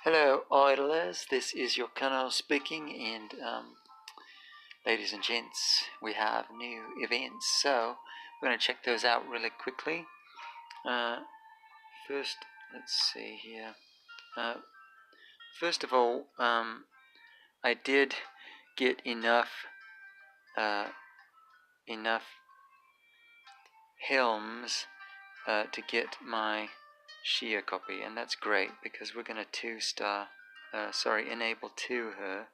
Hello idlers, this is your Colonel speaking, and ladies and gents, we have new events, so we're going to check those out really quickly. First, let's see here. First of all, I did get enough helms to get my Shia copy, and that's great because we're going to enable 2 her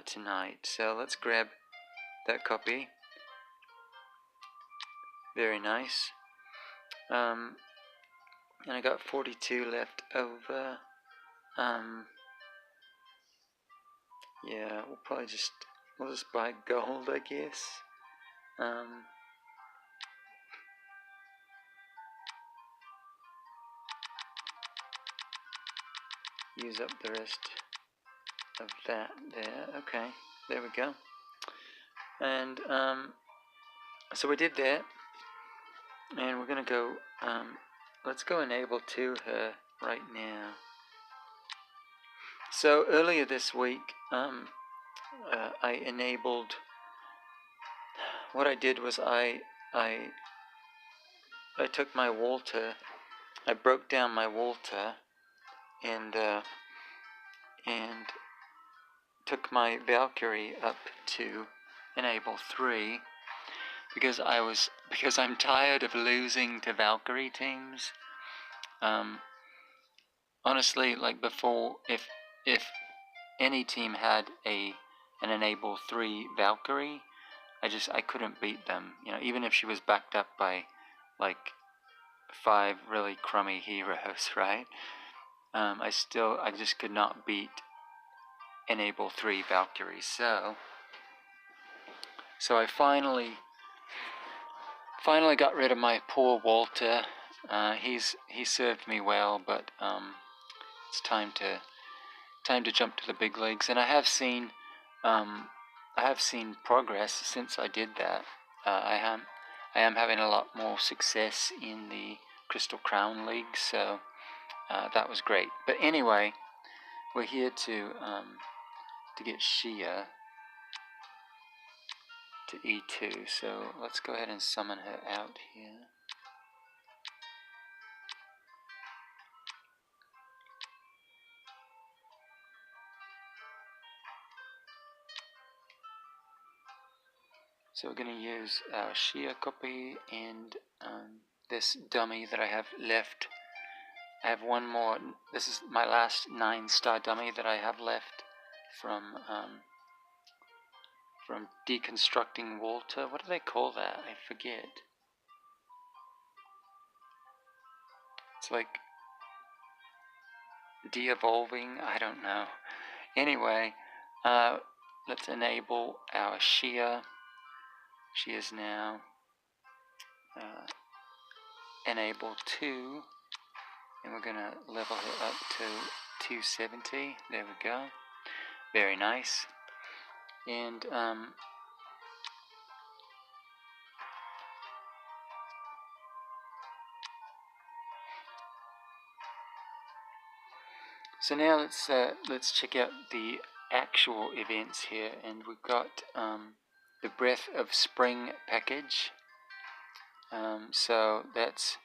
tonight. So let's grab that copy. Very nice. And I got 42 left over. Yeah, we'll just buy gold, I guess. Use up the rest of that there. Okay, there we go. And so we did that, and we're gonna go. Let's go enable 2 her right now. So earlier this week, I enabled. What I did was I took my Walter. I broke down my Walter, and took my Valkyrie up to enable 3 because I'm tired of losing to Valkyrie teams. Honestly, like before, if any team had an enable 3 Valkyrie, I couldn't beat them. You know, even if she was backed up by like 5 really crummy heroes, right? I just could not beat enable 3 Valkyries. So I finally got rid of my poor Walter. He served me well, but it's time to jump to the big leagues. And I have seen progress since I did that. I am having a lot more success in the Crystal Crown League, so that was great. But anyway, we're here to get Shia to E2, so let's go ahead and summon her out here. So we're going to use our Shia copy and this dummy that I have left. I have one more. This is my last 9-star dummy that I have left from deconstructing Walter. What do they call that? I forget. It's like de-evolving. I don't know. Anyway, let's enable our Shia. She is now enable 2, and we're going to level her up to 270. There we go. Very nice. And so now let's check out the actual events here, and we've got the Breath of Spring package. So that's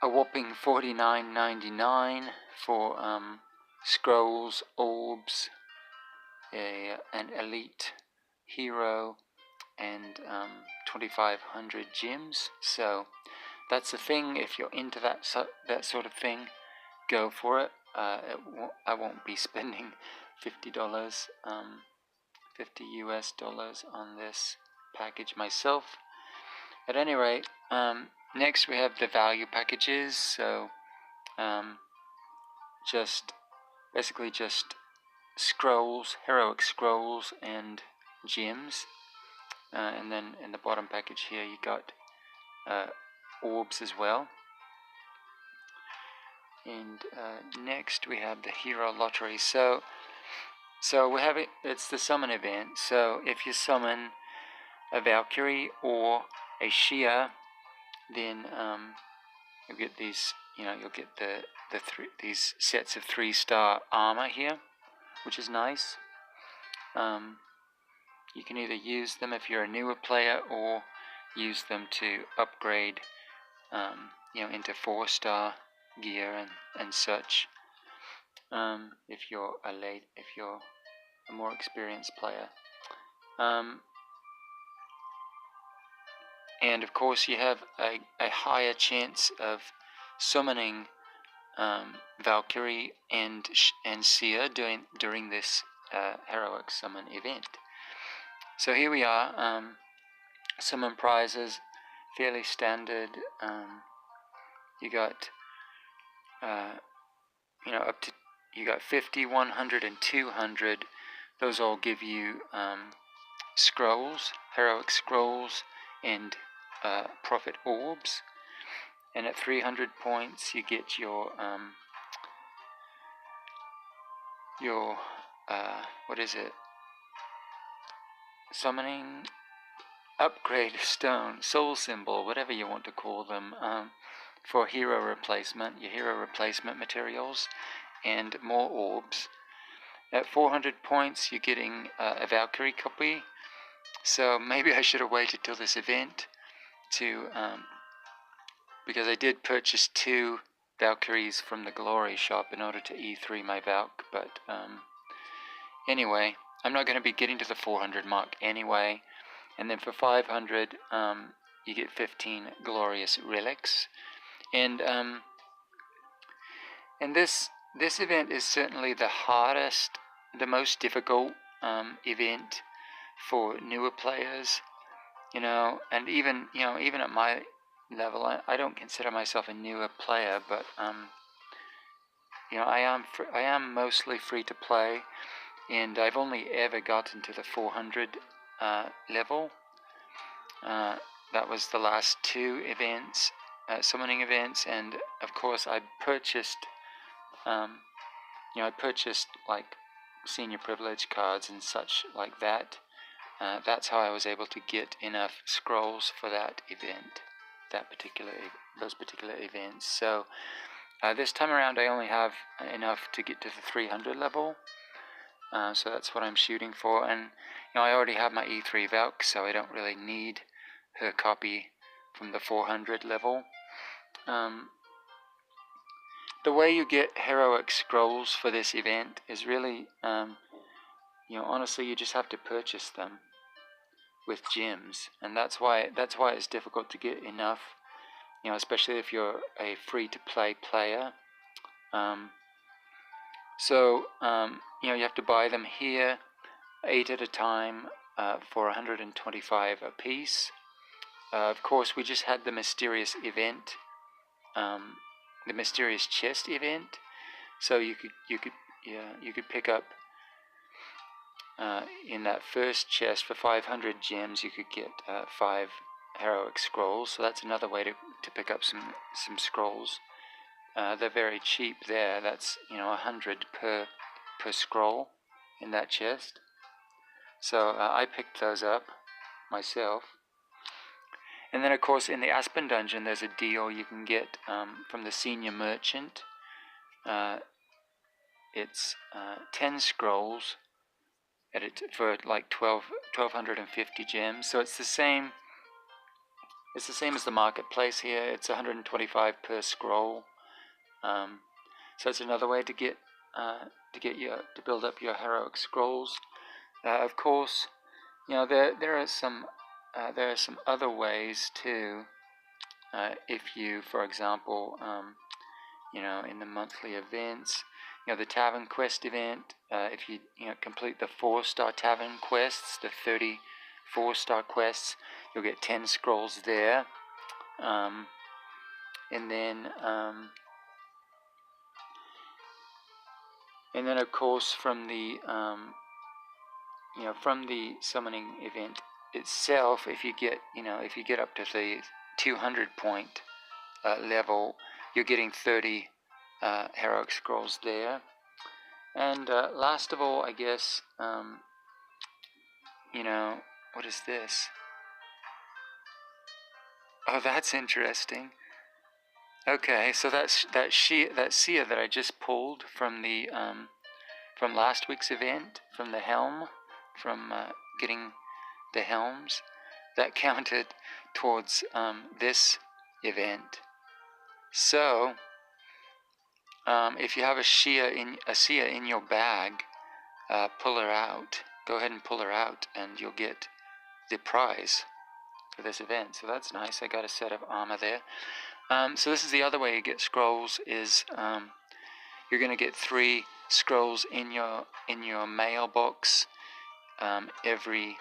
a whopping $49.99 for scrolls, orbs, an elite hero, and 2,500 gems. So that's the thing. If you're into that sort of thing, go for it. I won't be spending $50, 50 US dollars on this package myself. At any rate, next we have the value packages. So basically just scrolls, heroic scrolls, and gems. And then in the bottom package here you got orbs as well. And next we have the hero lottery. So we have it's the summon event. So if you summon a Valkyrie or a Shia, then you get these you'll get these sets of 3-star armor here, which is nice. You can either use them if you're a newer player, or use them to upgrade, into 4-star gear and such. If you're a more experienced player. And of course you have a higher chance of summoning Valkyrie and Seer during this heroic summon event. So here we are. Summon prizes, fairly standard. You got up to, you got 50, 100, and 200. Those all give you scrolls, heroic scrolls, and profit orbs. And at 300 points you get your what is it? Summoning upgrade stone, soul symbol, whatever you want to call them, for hero replacement, your hero replacement materials, and more orbs. At 400 points you're getting a Valkyrie copy. So maybe I should have waited till this event to because I did purchase 2 Valkyries from the Glory shop in order to E3 my Valk, but anyway, I'm not going to be getting to the 400 mark anyway. And then for 500 you get 15 glorious relics, and this event is certainly the hardest, the most difficult event for newer players, and even at my level, I don't consider myself a newer player, but I am mostly free to play, and I've only ever gotten to the 400 level. That was the last 2 events, summoning events, and of course I purchased like senior privilege cards and such like that. That's how I was able to get enough scrolls for that event, those particular events. So this time around I only have enough to get to the 300 level, so that's what I'm shooting for. And I already have my E3 Valk, so I don't really need her copy from the 400 level. The way you get heroic scrolls for this event is really, honestly, you just have to purchase them with gems, and that's why it's difficult to get enough, especially if you're a free-to-play player. You have to buy them here, 8 at a time, for 125 a piece. Of course, we just had the mysterious event, the mysterious chest event. So you could pick up in that first chest for 500 gems. You could get 5 heroic scrolls. So that's another way to pick up some scrolls. They're very cheap there. That's 100 per scroll in that chest. So I picked those up myself. And then of course in the Aspen dungeon there's a deal you can get from the senior merchant. It's 10 scrolls for like 1250 gems. So it's the same as the marketplace here. It's 125 per scroll. So it's another way to build up your heroic scrolls. Of course, there are some other ways too. If you, for example, in the monthly events, the Tavern Quest event, if you complete the 4-star Tavern quests, the 30 4-star quests, you'll get 10 scrolls there. And then of course from the summoning event itself, if you get up to the 200 point level, you're getting 30 heroic scrolls there. And last of all, I guess, what is this? Oh, that's interesting. Okay, so that seer that I just pulled from the from last week's event, from the helm, from getting the helms, that counted towards this event. So if you have a seer in your bag, pull her out. Go ahead and pull her out, and you'll get the prize for this event. So that's nice. I got a set of armor there. So this is the other way you get scrolls, is you're going to get 3 scrolls in your mailbox every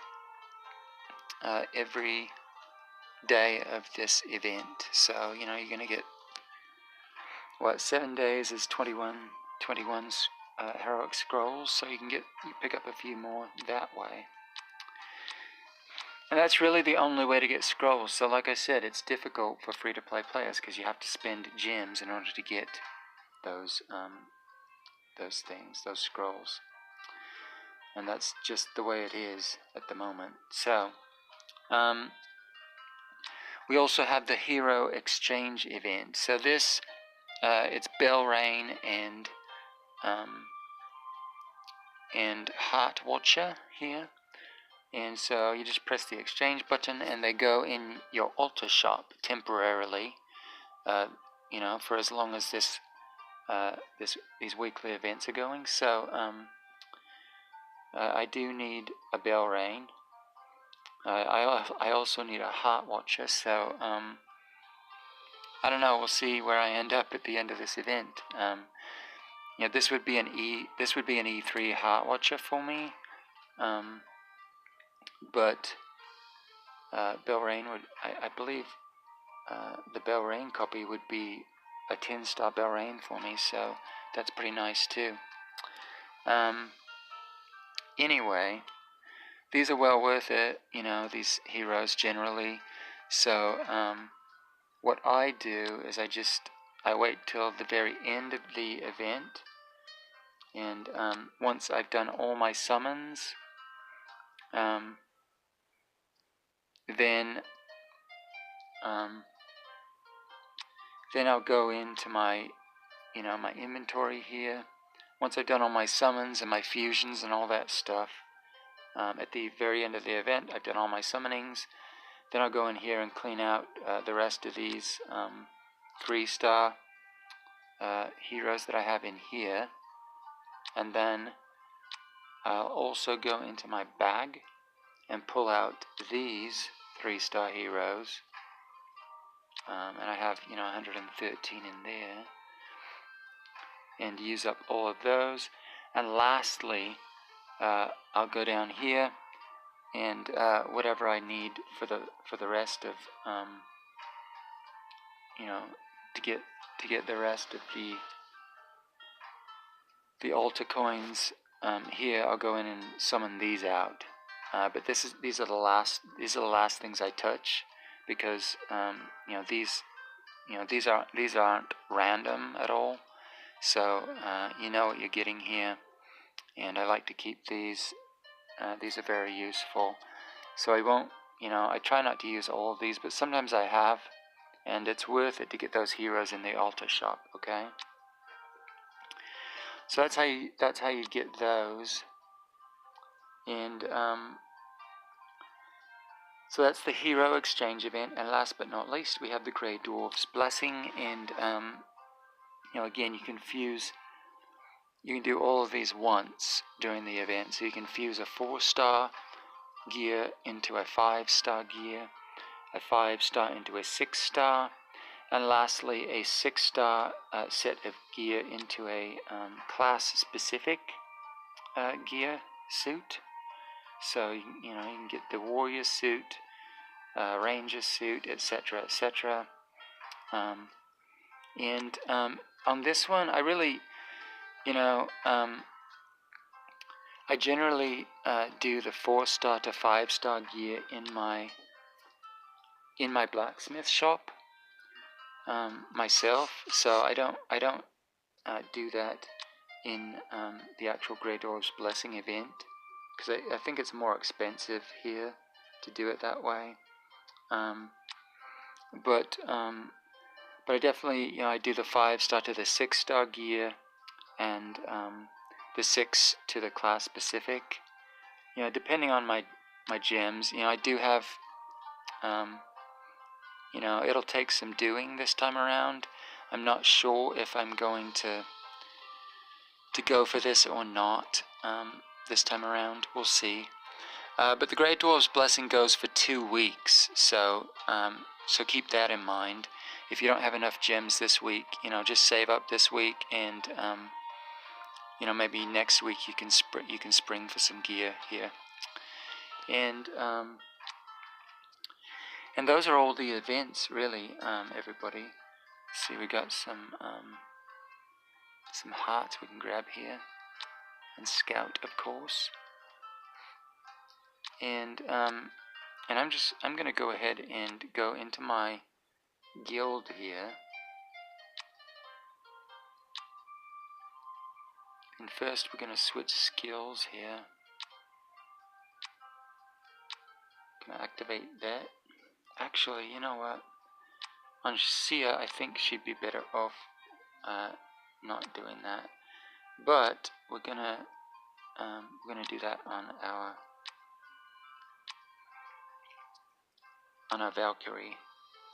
day of this event. So you're going to get, what, 7 days is 21 heroic scrolls. So you pick up a few more that way. And that's really the only way to get scrolls. So like I said, it's difficult for free-to-play players because you have to spend gems in order to get those things, those scrolls. And that's just the way it is at the moment. So we also have the hero exchange event. So this it's Belrain and Heart Watcher here. And so you just press the exchange button and they go in your altar shop temporarily, for as long as these weekly events are going. So I do need a Belrain. I also need a Heart Watcher, so I don't know, we'll see where I end up at the end of this event. This would be an E3 Heart Watcher for me. But Belrain would, I believe the Belrain copy would be a 10-star Belrain for me, so that's pretty nice too. Anyway, these are well worth it, these heroes generally. So what I do is I wait till the very end of the event, and once I've done all my summons, then I'll go into my my inventory here. Once I've done all my summons and my fusions and all that stuff, at the very end of the event, I've done all my summonings. Then I'll go in here and clean out the rest of these 3-star heroes that I have in here. And then I'll also go into my bag and pull out these 3-star heroes. And I have 113 in there. And use up all of those. And lastly, I'll go down here and whatever I need for the rest of to get the rest of the altar coins here, I'll go in and summon these out. But these are the last things I touch, because these aren't random at all. So you know what you're getting here, and I like to keep these. These are very useful. So I won't, I try not to use all of these, but sometimes I have, and it's worth it to get those heroes in the altar shop. Okay. So that's how you get those, and so that's the hero exchange event. And last but not least, we have the Grey Dwarves Blessing, and again, you can do all of these once during the event. So you can fuse a 4-star gear into a 5-star gear, a 5-star into a 6-star, and lastly a 6-star set of gear into a class-specific gear suit. So you can get the warrior suit, ranger suit, etc., etc. And on this one, I really, I generally do the 4-star to 5-star gear in my blacksmith shop myself. So I don't do that in the actual Grey Dwarves Blessing event, because I think it's more expensive here to do it that way. But But I definitely, you know, I do the 5-star to the 6-star gear, and the 6 to the class specific. You know, depending on my gems. You know, I do have, you know, it'll take some doing this time around. I'm not sure if I'm going to go for this or not this time around. We'll see. But the Grey Dwarves Blessing goes for 2 weeks, so so keep that in mind. If you don't have enough gems this week, you know, just save up this week, and you know, maybe next week you can spring for some gear here. And those are all the events, really, everybody. See, we got some hearts we can grab here, and scout, of course. And I'm gonna go ahead and go into my guild here. And first we're gonna switch skills here. Gonna activate that. Actually, you know what? On Sia, I think she'd be better off not doing that. But we're gonna do that on our Valkyrie.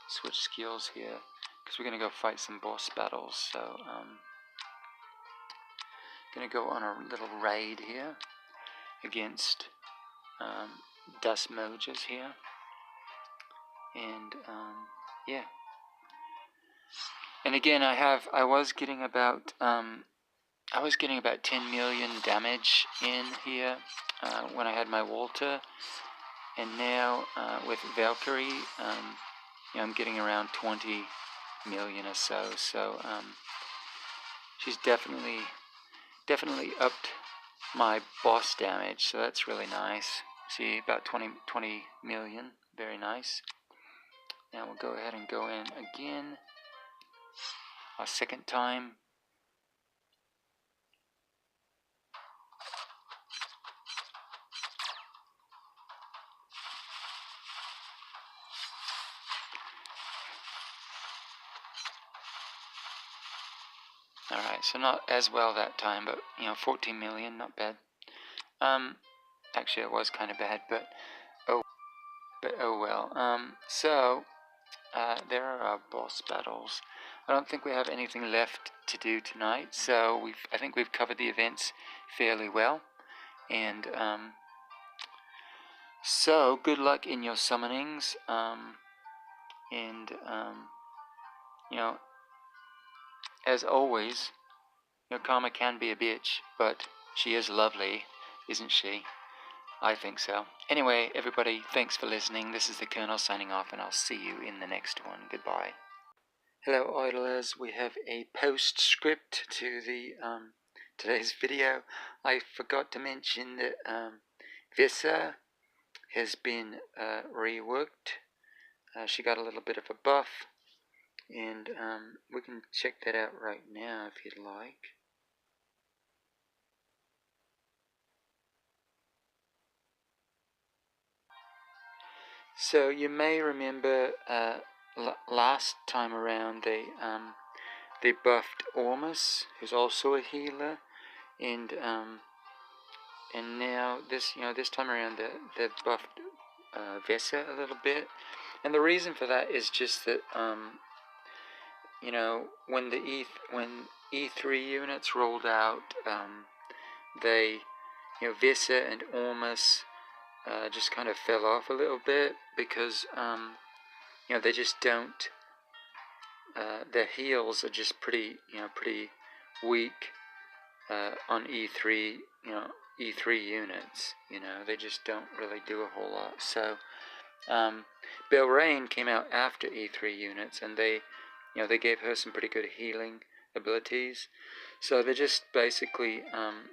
Switch skills here, because we're gonna go fight some boss battles. So gonna go on a little raid here against Dust Mojas here, and yeah. And again, I was getting about 10 million damage in here when I had my Walter, and now with Valkyrie, you know, I'm getting around 20 million or so. So she's definitely upped my boss damage, so that's really nice. See, about 20 million, very nice. Now we'll go ahead and go in again, a second time. Alright, so not as well that time, but, you know, 14 million, not bad. Actually it was kind of bad, but oh well. So there are our boss battles. I don't think we have anything left to do tonight, so I think we've covered the events fairly well. And so good luck in your summonings. And you know, as always, your karma can be a bitch, but she is lovely, isn't she? I think so. Anyway, everybody, thanks for listening. This is the Colonel signing off, and I'll see you in the next one. Goodbye. Hello, idlers. We have a postscript to the today's video. I forgot to mention that Vesa has been reworked. She got a little bit of a buff, and we can check that out right now if you'd like. So you may remember last time around they buffed Ormus, who's also a healer, and now this time around they've buffed Vesa a little bit, and the reason for that is just that you know, when E3 units rolled out, they, you know, Vesa and Ormus just kind of fell off a little bit because you know, they just don't. Their heals are just pretty weak on E3. You know, E3 units. You know, they just don't really do a whole lot. So Belrain came out after E3 units, and they gave her some pretty good healing abilities. So they're just basically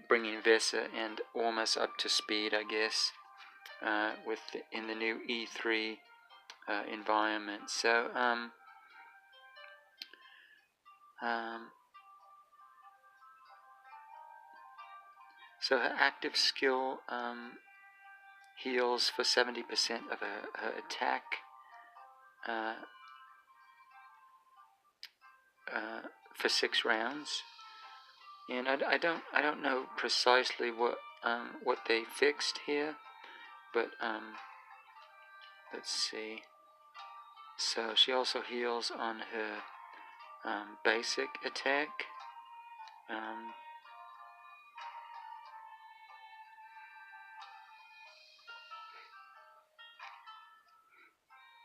bringing Vesa and Ormus up to speed, I guess, in the new E3 environment. So so her active skill heals for 70% of her attack. for 6 rounds. And I don't know precisely what they fixed here, but let's see. So she also heals on her basic attack.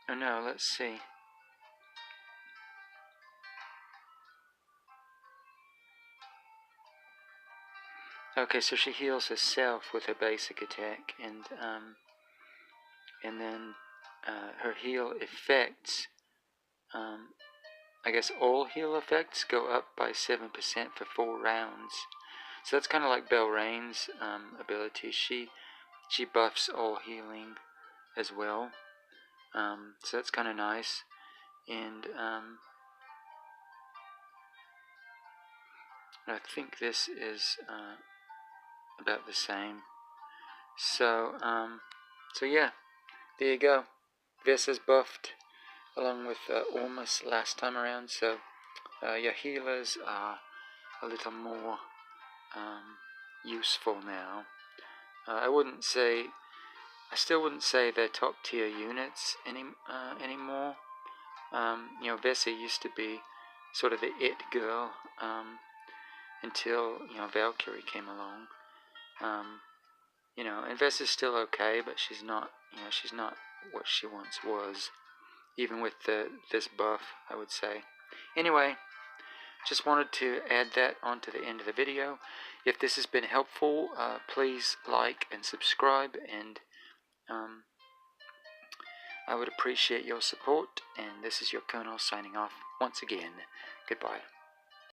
Oh no, let's see. Okay, so she heals herself with her basic attack, and then her heal effects, I guess all heal effects go up by 7% for 4 rounds. So that's kind of like Belrain's ability. She buffs all healing as well. So that's kind of nice. And I think this is about the same. So yeah, there you go. Vesa's buffed along with Ormus last time around. So your healers are a little more useful now. I still wouldn't say they're top tier units anymore. You know, Vesa used to be sort of the it girl until Valkyrie came along. You know, and Vesa's still okay, but she's not what she once was, even with this buff, I would say. Anyway, just wanted to add that onto the end of the video. If this has been helpful, please like and subscribe, and I would appreciate your support. And this is your Colonel signing off once again. Goodbye.